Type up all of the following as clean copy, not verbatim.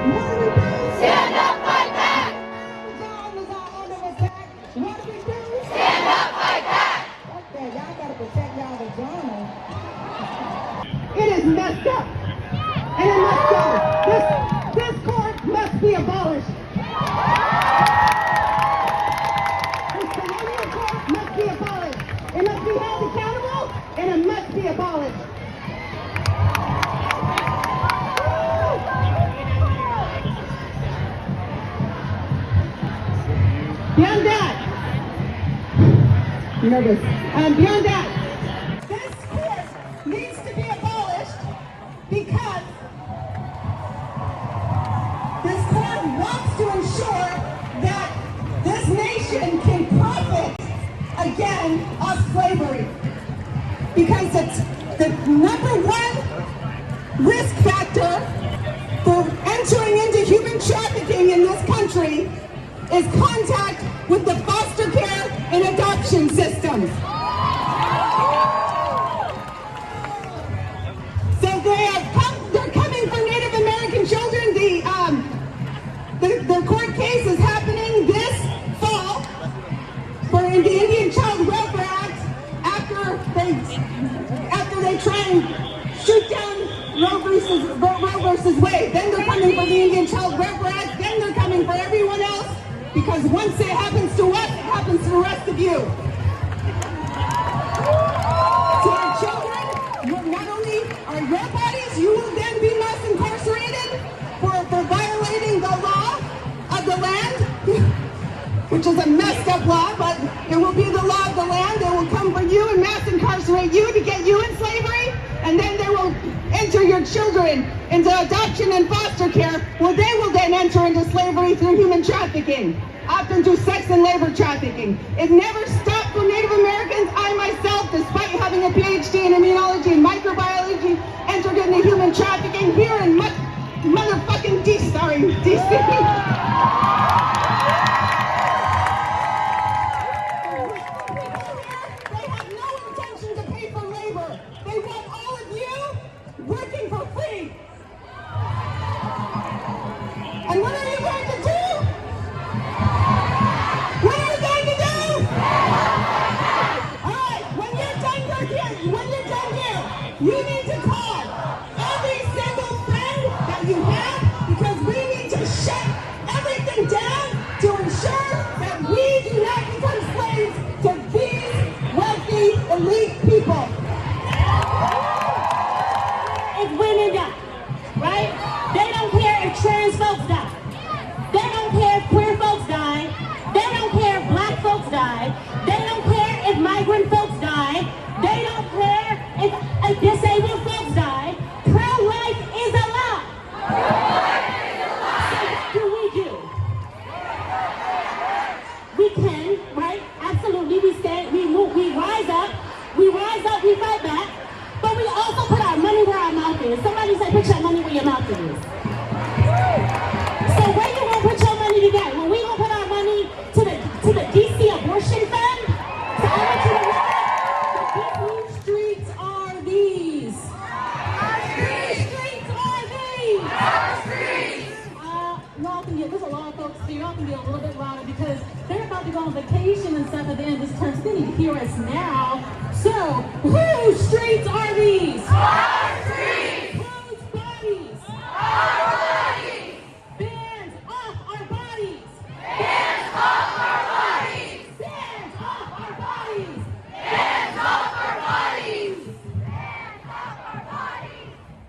What do we do? Stand up, fight back! John is under attack. What do we do? Stand up, fight back! Okay, y'all gotta protect y'all vagina. It is messed up. And it must go. This court must be abolished. This colonial court must be abolished. It must be held accountable, and it must be abolished. Beyond that, nervous. Beyond that, this court needs to be abolished because this court wants to ensure that this nation can profit again off slavery. Because it's the number one risk factor for entering into human trafficking in this country is contact with the foster care and adoption systems. So they're coming for Native American children. The court case is happening this fall for the Indian Child Welfare Act after they try and shoot down Roe versus Wade. Then they're coming for the Indian Child Welfare Act. Then they're coming for everyone else. Because once it happens to us, it happens to the rest of you. To our children, not only are your bodies, you will then be mass incarcerated for violating the law of the land, which is a messed up law, but it will be the law of the land. They will come for you and mass incarcerate you to get you in slavery, and then they will enter your children into adoption and foster care, where they will then enter into slavery through human trafficking, often through sex and labor trafficking. It never stopped for Native Americans. I myself, despite having a PhD in immunology and microbiology, entered into human trafficking here in motherfucking DC. They have no intention to pay for labor. They want all of you working for free. And what are you going to do? What are you going to do? All right, when you're done here, you need to call every single friend that you have, because we need to shut everything down to ensure that we do not become slaves to these wealthy elite people. If women die, right? They don't care if trans folks die. They don't care if queer folks die. They don't care if black folks die. They don't care if migrant folks die. They don't care if disabled folks die. Pro-life is a lie. So what do? We can, right? Absolutely. We stand, we move, we rise up, we fight back, but we also put our money where our mouth is. Somebody say, put your money where your mouth is. So where you gonna put your money today? Well, we gonna put our money to the DC abortion fund. So I want you to know whose streets are these? Our streets are these. Y'all can get, there's a lot of folks here. Y'all can get a little bit louder because they're about to go on vacation and stuff at the end of this term. So they need to hear us now. So whose streets are these? Our streets! Whose bodies? Our bodies! Bands off our bodies! Hands off our bodies! Bands off our bodies! Hands off our bodies!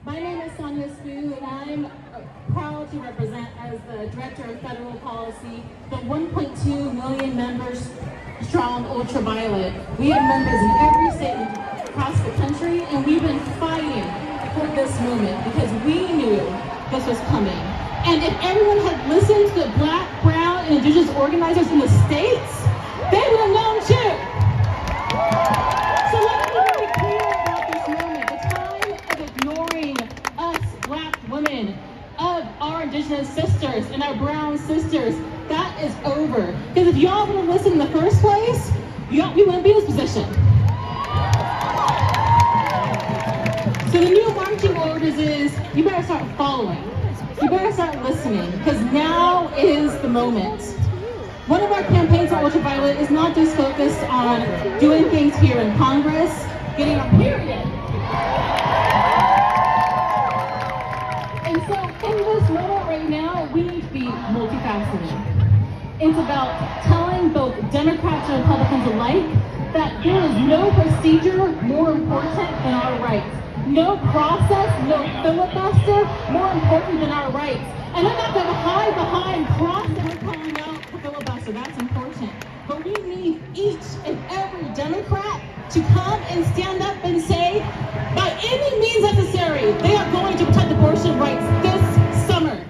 My name is Sonia Spoo, and I'm proud to represent as the Director of Federal Policy the 1.2 million members strong Ultraviolet. We have members in every state across the country, and we've been fighting for this moment because we knew this was coming. And if everyone had listened to the Black, Brown, and Indigenous organizers in the states, they would have known too. So let me be very clear about this moment. The time of ignoring us Black women, of our Indigenous sisters and our brown sisters, that is over. Because if y'all would have listened in the first place, we wouldn't be in this position. So the new marching orders is, you better start following. you better start listening, because now is the moment. One of our campaigns at Ultraviolet is not just focused on doing things here in Congress, getting our period. And so in this moment right now, we need to be multifaceted. It's about telling both Democrats and Republicans alike that there is no procedure more important than our rights. No process, no filibuster more important than our rights. And I'm not going to hide behind process and calling out the filibuster. That's important. But we need each and every Democrat to come and stand up and say, by any means necessary, they are going to protect abortion rights this summer.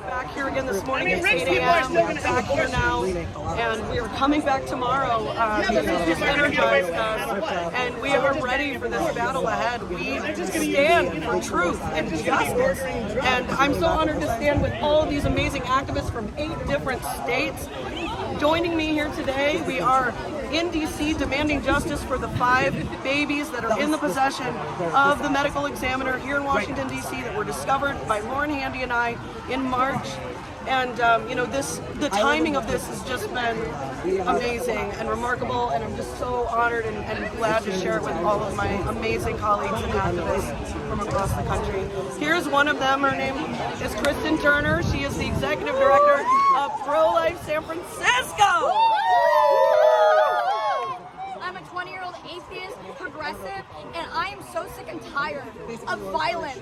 Back here again this morning at 8 a.m. We're back here now, and we are coming back tomorrow because this energized us, and we are ready for this battle ahead. We stand for truth and justice, and I'm so honored to stand with all of these amazing activists from 8 different states. Joining me here today, we are in DC demanding justice for the 5 babies that are in the possession of the medical examiner here in Washington, D.C. that were discovered by Lauren Handy and I in March. And the timing of this has just been amazing and remarkable, and I'm just so honored and glad to share it with all of my amazing colleagues and activists from across the country. Here's one of them. Her name is Kristen Turner. She is the executive director of Pro-Life San Francisco. I'm a 20-year-old atheist, progressive, and I am so sick and tired of violence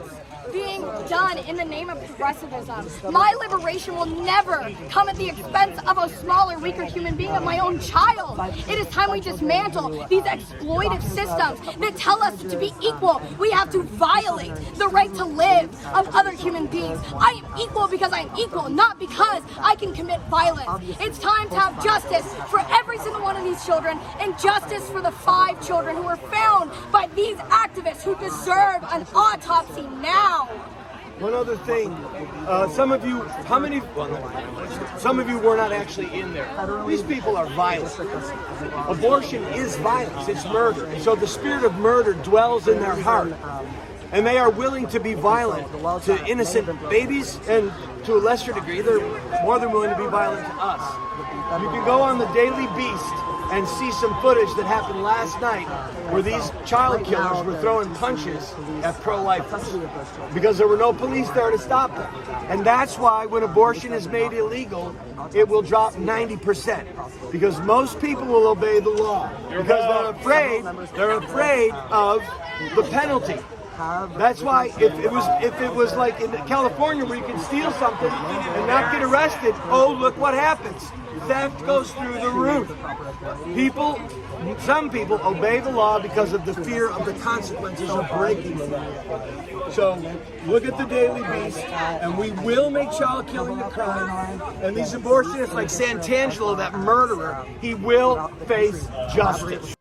being done in the name of progressivism. My liberation will never come at the expense of a smaller, weaker human being, of my own child. It is time we dismantle these exploitive systems that tell us to be equal. We have to violate the right to live of other human beings. I am equal because I am equal, not because I can commit violence. It's time to have justice for every single one of these children, and justice for the 5 children who were found by these activists who deserve an autopsy now. One other thing, some of you were not actually in there. These people are violent. Abortion is violence, it's murder. And so the spirit of murder dwells in their heart. and they are willing to be violent to innocent babies, and to a lesser degree, they're more than willing to be violent to us. You can go on the Daily Beast and see some footage that happened last night where these child killers were throwing punches at pro-lifers because there were no police there to stop them. And that's why when abortion is made illegal, it will drop 90%, because most people will obey the law because they're afraid of the penalty. That's why if it was like in California where you can steal something and not get arrested, oh, look what happens. Theft goes through the roof. Some people obey the law because of the fear of the consequences of breaking the law. So look at the Daily Beast, and we will make child killing a crime. And these abortionists like Santangelo, that murderer, he will face justice.